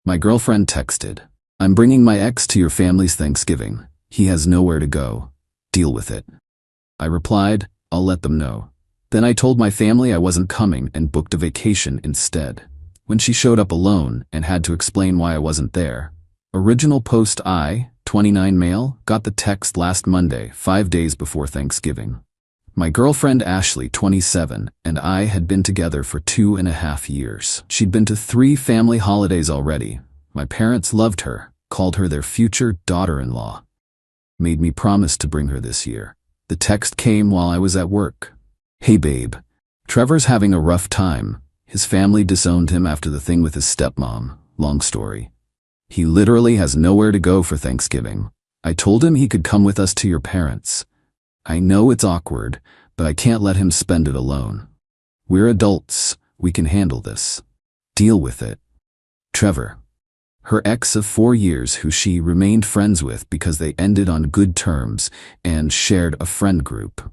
My girlfriend texted, "I'm bringing my ex to your family's Thanksgiving. He has nowhere to go. Deal with it." I replied, "I'll let them know." Then I told my family I wasn't coming and booked a vacation instead. When she showed up alone and had to explain why I wasn't there. Original post: I, 29 male, got the text last Monday, 5 days before Thanksgiving. My girlfriend Ashley, 27, and I had been together for 2.5 years. She'd been to 3 family holidays already. My parents loved her, called her their future daughter-in-law. Made me promise to bring her this year. The text came while I was at work. "Hey babe, Trevor's having a rough time. His family disowned him after the thing with his stepmom. Long story. He literally has nowhere to go for Thanksgiving. I told him he could come with us to your parents. I know it's awkward, but I can't let him spend it alone. We're adults. We can handle this. Deal with it. Trevor." Her ex of 4 years who she remained friends with because they ended on good terms and shared a friend group.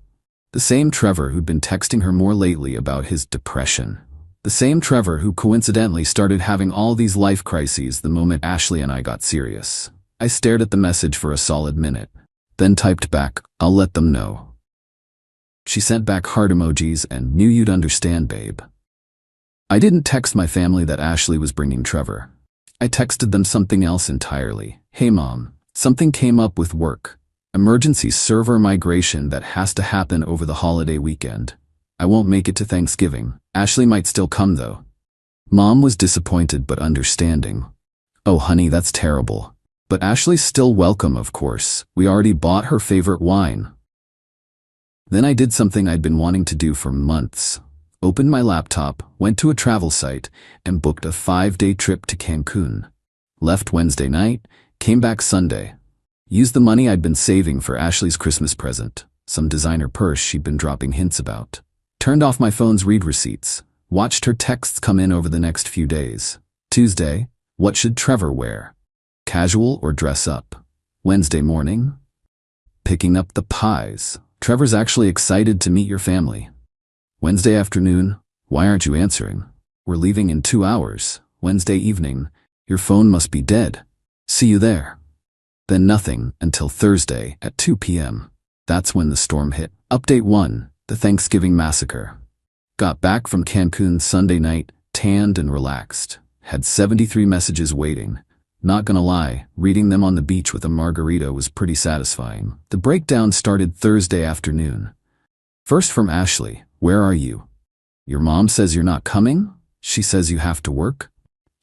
The same Trevor who'd been texting her more lately about his depression. The same Trevor who coincidentally started having all these life crises the moment Ashley and I got serious. I stared at the message for a solid minute, then typed back, "I'll let them know." She sent back heart emojis and "Knew you'd understand, babe." I didn't text my family that Ashley was bringing Trevor. I texted them something else entirely. "Hey mom, something came up with work. Emergency server migration that has to happen over the holiday weekend. I won't make it to Thanksgiving. Ashley might still come though." Mom was disappointed but understanding. "Oh honey, that's terrible. But Ashley's still welcome, of course. We already bought her favorite wine." Then I did something I'd been wanting to do for months. Opened my laptop, went to a travel site, and booked a 5-day trip to Cancun. Left Wednesday night, came back Sunday. Used the money I'd been saving for Ashley's Christmas present, some designer purse she'd been dropping hints about. Turned off my phone's read receipts. Watched her texts come in over the next few days. Tuesday, what should Trevor wear? Casual or dress up? Wednesday morning, picking up the pies. Trevor's actually excited to meet your family. Wednesday afternoon, why aren't you answering? We're leaving in 2 hours. Wednesday evening, your phone must be dead. See you there. Then nothing until Thursday at 2 p.m. That's when the storm hit. Update 1, the Thanksgiving massacre. Got back from Cancun Sunday night, tanned and relaxed. Had 73 messages waiting. Not gonna lie, reading them on the beach with a margarita was pretty satisfying. The breakdown started Thursday afternoon. First from Ashley, "Where are you? Your mom says you're not coming? She says you have to work?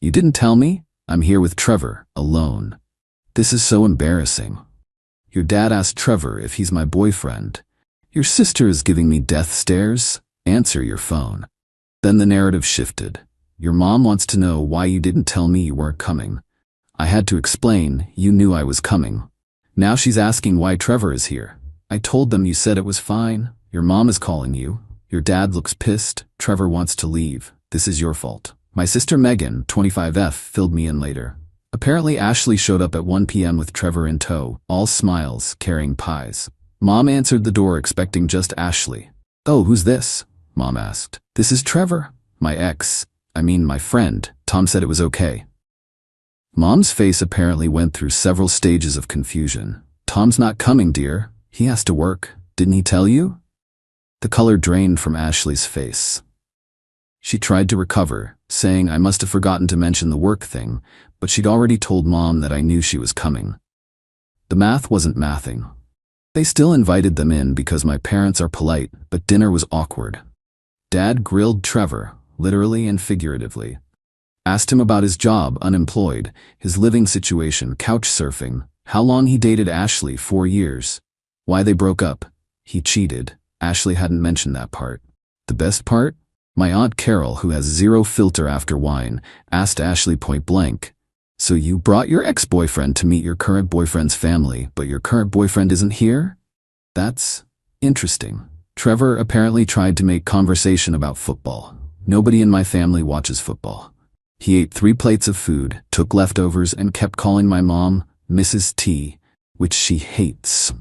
You didn't tell me? I'm here with Trevor, alone. This is so embarrassing. Your dad asked Trevor if he's my boyfriend. Your sister is giving me death stares. Answer your phone." Then the narrative shifted. "Your mom wants to know why you didn't tell me you weren't coming. I had to explain, you knew I was coming. Now she's asking why Trevor is here. I told them you said it was fine. Your mom is calling you. Your dad looks pissed. Trevor wants to leave. This is your fault." My sister Megan, 25F, filled me in later. Apparently Ashley showed up at 1 p.m. with Trevor in tow, all smiles, carrying pies. Mom answered the door expecting just Ashley. "Oh, who's this?" Mom asked. "This is Trevor. My my friend. Tom said it was okay." Mom's face apparently went through several stages of confusion. "Tom's not coming, dear. He has to work. Didn't he tell you?" The color drained from Ashley's face. She tried to recover, saying I must have forgotten to mention the work thing, but she'd already told Mom that I knew she was coming. The math wasn't mathing. They still invited them in because my parents are polite, but dinner was awkward. Dad grilled Trevor, literally and figuratively. Asked him about his job, unemployed, his living situation, couch surfing, how long he dated Ashley, 4 years, why they broke up. He cheated. Ashley hadn't mentioned that part. The best part? My Aunt Carol, who has zero filter after wine, asked Ashley point blank, "So you brought your ex-boyfriend to meet your current boyfriend's family, but your current boyfriend isn't here? That's interesting." Trevor apparently tried to make conversation about football. Nobody in my family watches football. He ate 3 plates of food, took leftovers, and kept calling my mom Mrs. T, which she hates.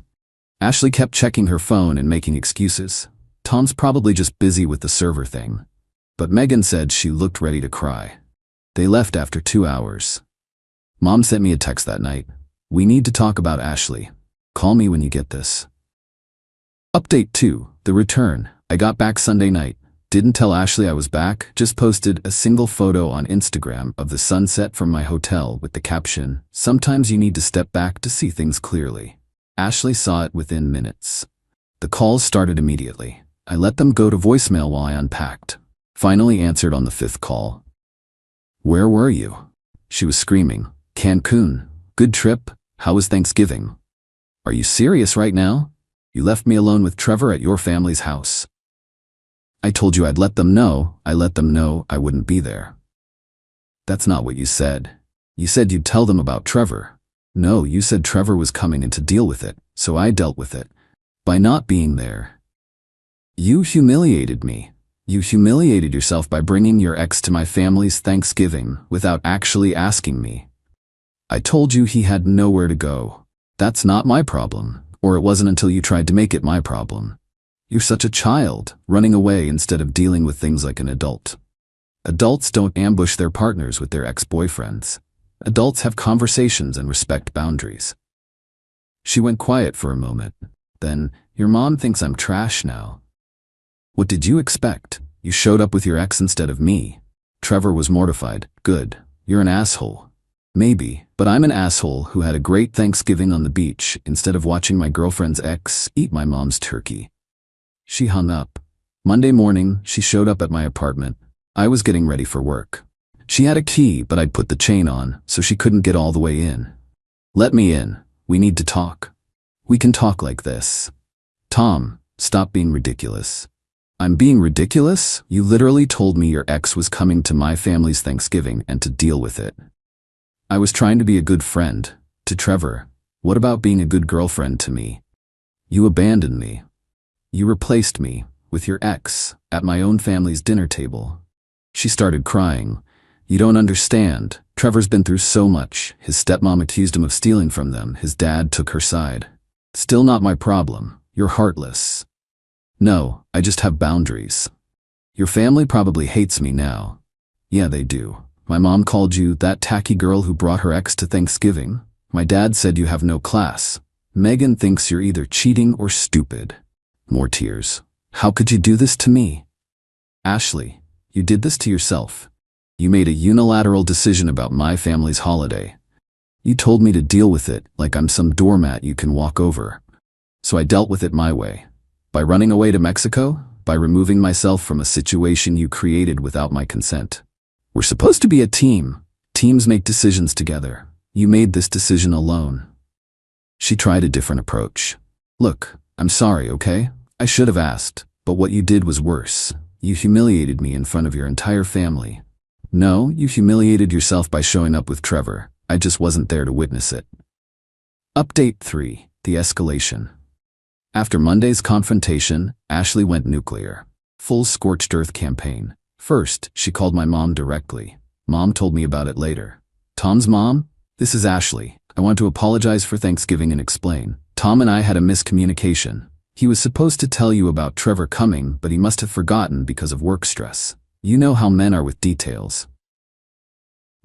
Ashley kept checking her phone and making excuses. Tom's probably just busy with the server thing. But Megan said she looked ready to cry. They left after 2 hours. Mom sent me a text that night. We need to talk about Ashley. Call me when you get this. Update 2. The return. I got back Sunday night. Didn't tell Ashley I was back, just posted a single photo on Instagram of the sunset from my hotel with the caption, "Sometimes you need to step back to see things clearly." Ashley saw it within minutes. The calls started immediately. I let them go to voicemail while I unpacked. Finally answered on the 5th call. "Where were you?" She was screaming. "Cancun. Good trip. How was Thanksgiving?" "Are you serious right now? You left me alone with Trevor at your family's house." "I told you I'd let them know. I let them know I wouldn't be there." "That's not what you said. You said you'd tell them about Trevor." "No, you said Trevor was coming in to deal with it, so I dealt with it. By not being there." "You humiliated me. You humiliated yourself by bringing your ex to my family's Thanksgiving without actually asking me." "I told you he had nowhere to go. That's not my problem, or it wasn't until you tried to make it my problem. You're such a child, running away instead of dealing with things like an adult. Adults don't ambush their partners with their ex-boyfriends. Adults have conversations and respect boundaries." She went quiet for a moment. Then, "Your mom thinks I'm trash now." "What did you expect? You showed up with your ex instead of me." Trevor was mortified. "Good. You're an asshole." "Maybe, but I'm an asshole who had a great Thanksgiving on the beach instead of watching my girlfriend's ex eat my mom's turkey." She hung up. Monday morning, she showed up at my apartment. I was getting ready for work. She had a key, but I'd put the chain on, so she couldn't get all the way in. "Let me in. We need to talk." "We can talk like this." "Tom, stop being ridiculous." "I'm being ridiculous? You literally told me your ex was coming to my family's Thanksgiving and to deal with it." "I was trying to be a good friend. To Trevor. What about being a good girlfriend to me?" "You abandoned me. You replaced me with your ex at my own family's dinner table." She started crying. "You don't understand. Trevor's been through so much. His stepmom accused him of stealing from them. His dad took her side. Still not my problem. You're heartless." "No, I just have boundaries." "Your family probably hates me now." "Yeah, they do. My mom called you that tacky girl who brought her ex to Thanksgiving. My dad said you have no class. Megan thinks you're either cheating or stupid." More tears. "How could you do this to me?" "Ashley, you did this to yourself. You made a unilateral decision about my family's holiday. You told me to deal with it like I'm some doormat you can walk over. So I dealt with it my way. By running away to Mexico, by removing myself from a situation you created without my consent. We're supposed to be a team. Teams make decisions together. You made this decision alone." She tried a different approach. "Look, I'm sorry, okay? I should have asked, but what you did was worse. You humiliated me in front of your entire family." "No, you humiliated yourself by showing up with Trevor. I just wasn't there to witness it." Update 3. The escalation. After Monday's confrontation, Ashley went nuclear. Full scorched earth campaign. First, she called my mom directly. Mom told me about it later. "Tom's mom? This is Ashley. I want to apologize for Thanksgiving and explain. Tom and I had a miscommunication. He was supposed to tell you about Trevor coming, but he must have forgotten because of work stress. You know how men are with details."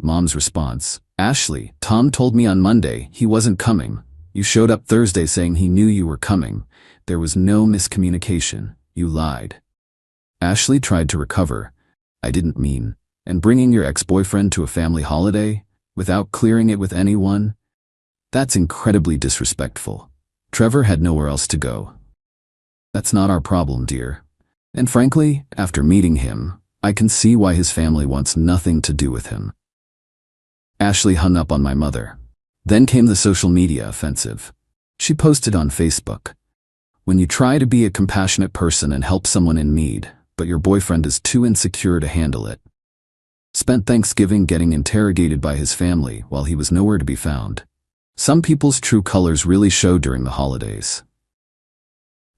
Mom's response. "Ashley, Tom told me on Monday he wasn't coming. You showed up Thursday saying he knew you were coming. There was no miscommunication. You lied." Ashley tried to recover. "I didn't mean. And bringing your ex-boyfriend to a family holiday without clearing it with anyone? That's incredibly disrespectful. Trevor had nowhere else to go." "That's not our problem, dear. And frankly, after meeting him, I can see why his family wants nothing to do with him." Ashley hung up on my mother. Then came the social media offensive. She posted on Facebook. "When you try to be a compassionate person and help someone in need, but your boyfriend is too insecure to handle it. Spent Thanksgiving getting interrogated by his family while he was nowhere to be found. Some people's true colors really show during the holidays."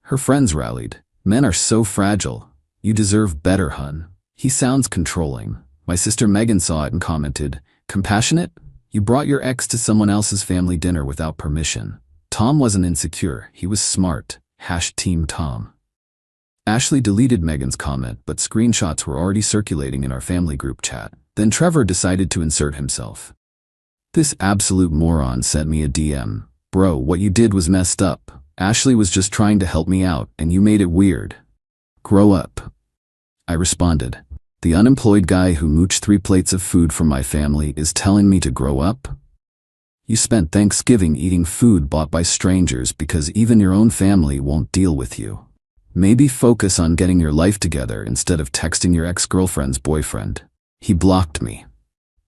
Her friends rallied. "Men are so fragile. You deserve better, hun. He sounds controlling." My sister Megan saw it and commented, "Compassionate? You brought your ex to someone else's family dinner without permission. Tom wasn't insecure. He was smart. #Team Tom." Ashley deleted Megan's comment, but screenshots were already circulating in our family group chat. Then Trevor decided to insert himself. This absolute moron sent me a DM. Bro, what you did was messed up. Ashley was just trying to help me out, and you made it weird. Grow up. I responded. The unemployed guy who mooched 3 plates of food from my family is telling me to grow up? You spent Thanksgiving eating food bought by strangers because even your own family won't deal with you. Maybe focus on getting your life together instead of texting your ex-girlfriend's boyfriend. He blocked me.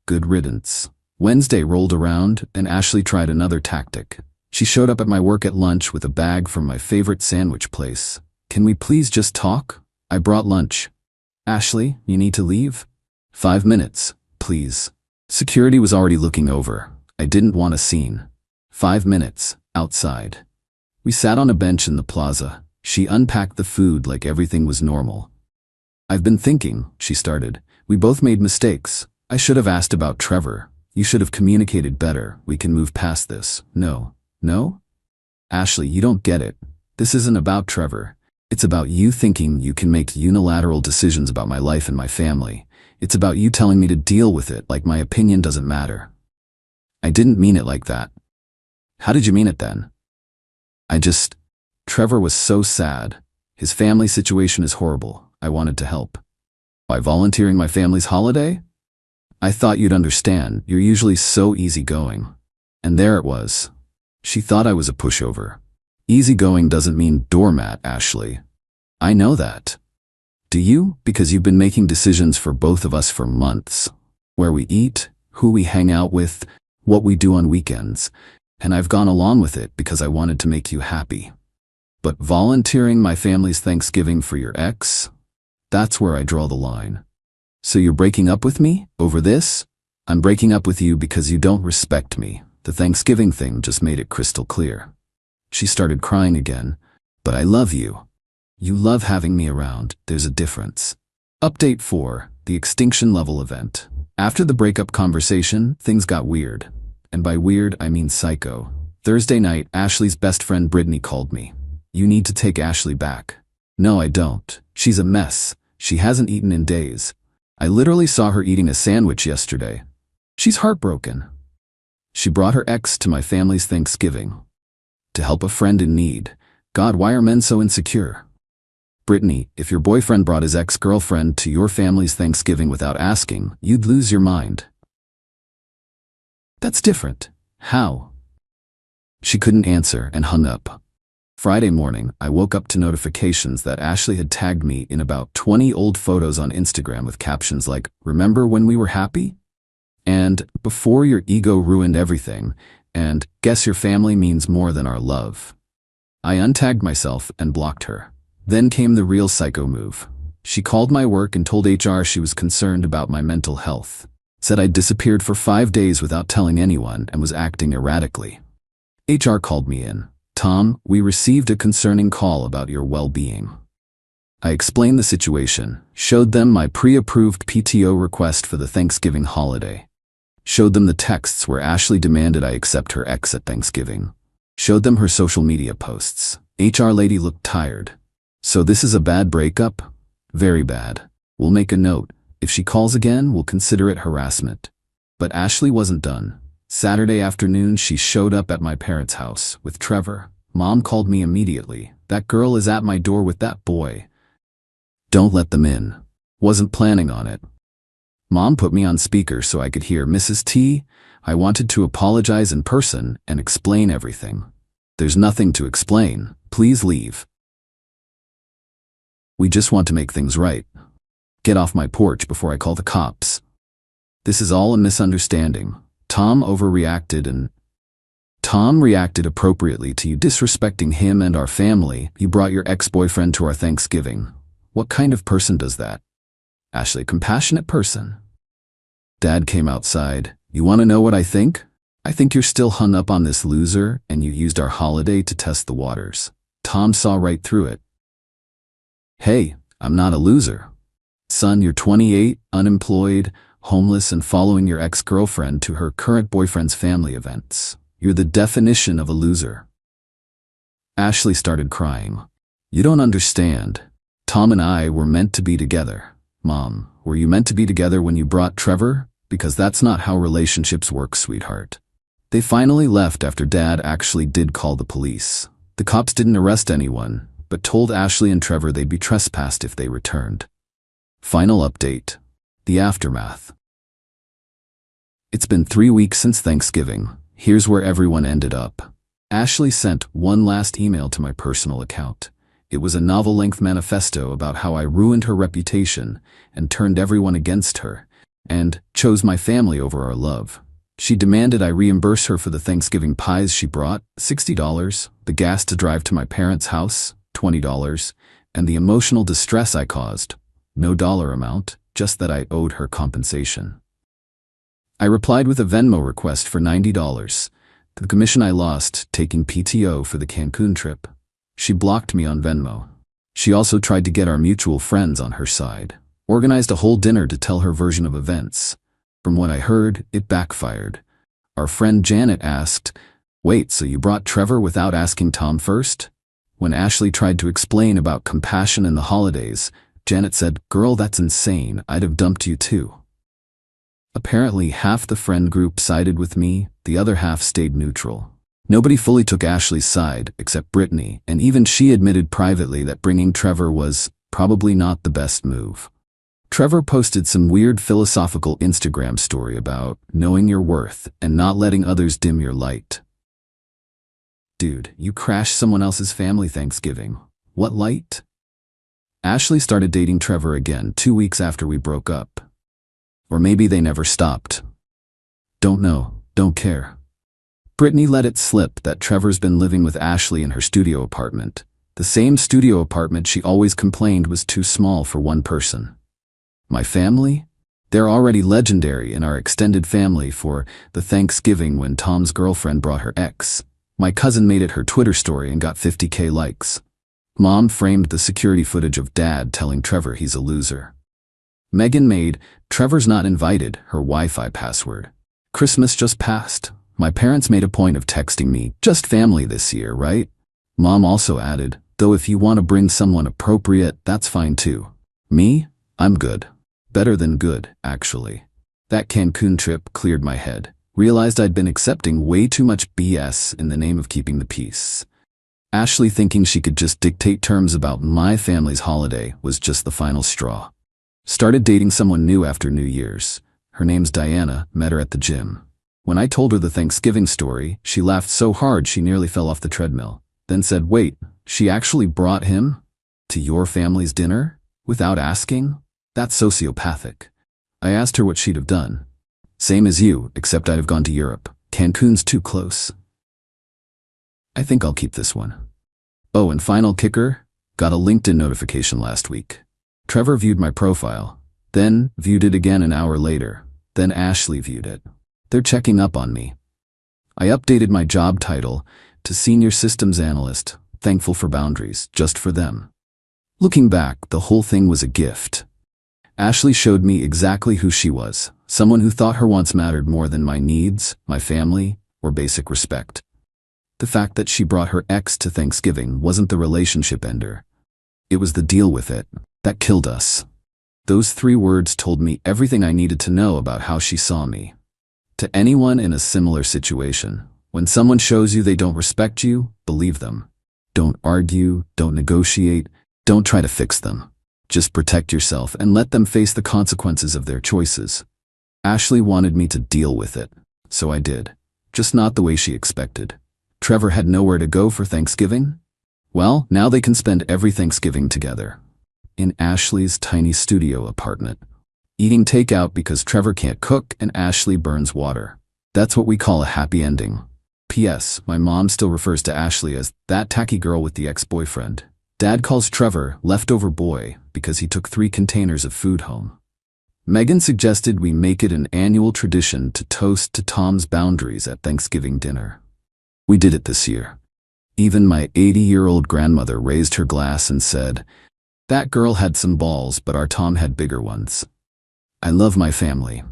Good riddance. Wednesday rolled around, and Ashley tried another tactic. She showed up at my work at lunch with a bag from my favorite sandwich place. Can we please just talk? I brought lunch. Ashley, you need to leave? 5 minutes, please. Security was already looking over. I didn't want a scene. 5 minutes, outside. We sat on a bench in the plaza. She unpacked the food like everything was normal. I've been thinking, she started. We both made mistakes. I should have asked about Trevor. You should have communicated better. We can move past this. No? Ashley, you don't get it. This isn't about Trevor. It's about you thinking you can make unilateral decisions about my life and my family. It's about you telling me to deal with it like my opinion doesn't matter. I didn't mean it like that. How did you mean it then? Trevor was so sad. His family situation is horrible. I wanted to help. By volunteering my family's holiday? I thought you'd understand. You're usually so easygoing. And there it was. She thought I was a pushover. Easygoing doesn't mean doormat, Ashley. I know that. Do you? Because you've been making decisions for both of us for months. Where we eat, who we hang out with, what we do on weekends. And I've gone along with it because I wanted to make you happy. But volunteering my family's Thanksgiving for your ex? That's where I draw the line. So you're breaking up with me over this? I'm breaking up with you because you don't respect me. The Thanksgiving thing just made it crystal clear. She started crying again. But I love you. You love having me around. There's a difference. Update 4, the extinction level event. After the breakup conversation, things got weird. And by weird, I mean psycho. Thursday night, Ashley's best friend Brittany called me. You need to take Ashley back. No, I don't. She's a mess. She hasn't eaten in days. I literally saw her eating a sandwich yesterday. She's heartbroken. She brought her ex to my family's Thanksgiving. To help a friend in need. God, why are men so insecure? Brittany, if your boyfriend brought his ex-girlfriend to your family's Thanksgiving without asking, you'd lose your mind. That's different. How? She couldn't answer and hung up. Friday morning, I woke up to notifications that Ashley had tagged me in about 20 old photos on Instagram with captions like, "Remember when we were happy?" And "Before your ego ruined everything," and "Guess your family means more than our love." I untagged myself and blocked her. Then came the real psycho move. She called my work and told HR she was concerned about my mental health. Said I'd disappeared for 5 days without telling anyone and was acting erratically. HR called me in. "Tom, we received a concerning call about your well-being." I explained the situation, showed them my pre-approved PTO request for the Thanksgiving holiday. Showed them the texts where Ashley demanded I accept her ex at Thanksgiving. Showed them her social media posts. HR lady looked tired. "So this is a bad breakup?" "Very bad. We'll make a note. If she calls again, we'll consider it harassment." But Ashley wasn't done. Saturday afternoon, she showed up at my parents' house with Trevor. Mom called me immediately. "That girl is at my door with that boy. Don't let them in." Wasn't planning on it. Mom put me on speaker so I could hear Mrs. T. I wanted to apologize in person and explain everything. "There's nothing to explain. Please leave. We just want to make things right. Get off my porch before I call the cops. This is all a misunderstanding. Tom overreacted and Tom reacted appropriately to you disrespecting him and our family. You brought your ex-boyfriend to our Thanksgiving. What kind of person does that?" "Ashley, compassionate person." Dad came outside. "You want to know what I think? I think you're still hung up on this loser and you used our holiday to test the waters." Tom saw right through it. "Hey, I'm not a loser. Son, you're 28, unemployed, homeless, and following your ex-girlfriend to her current boyfriend's family events. You're the definition of a loser." Ashley started crying. "You don't understand. Tom and I were meant to be together." "Mom, were you meant to be together when you brought Trevor? because that's not how relationships work, sweetheart. They finally left after Dad actually did call the police. The cops didn't arrest anyone, but told Ashley and Trevor they'd be trespassed if they returned. Final update. The aftermath. It's been 3 weeks since Thanksgiving. Here's where everyone ended up. Ashley sent one last email to my personal account. It was a novel-length manifesto about how I ruined her reputation and turned everyone against her, and chose my family over our love. She demanded I reimburse her for the Thanksgiving pies she brought, $60, the gas to drive to my parents' house, $20, and the emotional distress I caused. No dollar amount, just that I owed her compensation. I replied with a Venmo request for $90, the commission I lost taking PTO for the Cancun trip. She blocked me on Venmo. She also tried to get our mutual friends on her side, organized a whole dinner to tell her version of events. From what I heard, it backfired. Our friend Janet asked, "Wait, so you brought Trevor without asking Tom first?" When Ashley tried to explain about compassion in the holidays, Janet said, "Girl, that's insane. I'd have dumped you too." Apparently, half the friend group sided with me, the other half stayed neutral. Nobody fully took Ashley's side, except Brittany, and even she admitted privately that bringing Trevor was probably not the best move. Trevor posted some weird philosophical Instagram story about knowing your worth and not letting others dim your light. Dude, you crashed someone else's family Thanksgiving. What light? Ashley started dating Trevor again 2 weeks after we broke up. Or maybe they never stopped. Don't know, don't care. Brittany let it slip that Trevor's been living with Ashley in her studio apartment, the same studio apartment she always complained was too small for one person. My family? They're already legendary in our extended family for the Thanksgiving when Tom's girlfriend brought her ex. My cousin made it her Twitter story and got 50K likes. Mom framed the security footage of Dad telling Trevor he's a loser. Megan made "Trevor's not invited" her Wi-Fi password. Christmas just passed. My parents made a point of texting me, "Just family this year, right?" Mom also added, "Though if you want to bring someone appropriate, that's fine too." Me? I'm good. Better than good, actually. That Cancun trip cleared my head. Realized I'd been accepting way too much BS in the name of keeping the peace. Ashley thinking she could just dictate terms about my family's holiday was just the final straw. Started dating someone new after New Year's. Her name's Diana, met her at the gym. When I told her the Thanksgiving story, she laughed so hard she nearly fell off the treadmill. Then said, "Wait, she actually brought him to your family's dinner? Without asking? That's sociopathic." I asked her what she'd have done. "Same as you, except I'd have gone to Europe. Cancun's too close." I think I'll keep this one. Oh, and final kicker, got a LinkedIn notification last week. Trevor viewed my profile, then viewed it again an hour later, then Ashley viewed it. They're checking up on me. I updated my job title to Senior Systems Analyst, thankful for boundaries, just for them. Looking back, the whole thing was a gift. Ashley showed me exactly who she was, someone who thought her wants mattered more than my needs, my family, or basic respect. The fact that she brought her ex to Thanksgiving wasn't the relationship ender. It was the deal with it that killed us. Those 3 words told me everything I needed to know about how she saw me. To anyone in a similar situation, when someone shows you they don't respect you, believe them. Don't argue, don't negotiate, don't try to fix them. Just protect yourself and let them face the consequences of their choices. Ashley wanted me to deal with it, so I did. Just not the way she expected. Trevor had nowhere to go for Thanksgiving? Well, now they can spend every Thanksgiving together. In Ashley's tiny studio apartment. Eating takeout because Trevor can't cook and Ashley burns water. That's what we call a happy ending. P.S. My mom still refers to Ashley as that tacky girl with the ex-boyfriend. Dad calls Trevor leftover boy because he took 3 containers of food home. Megan suggested we make it an annual tradition to toast to Tom's boundaries at Thanksgiving dinner. We did it this year. Even my 80-year-old grandmother raised her glass and said, "That girl had some balls, but our Tom had bigger ones." I love my family,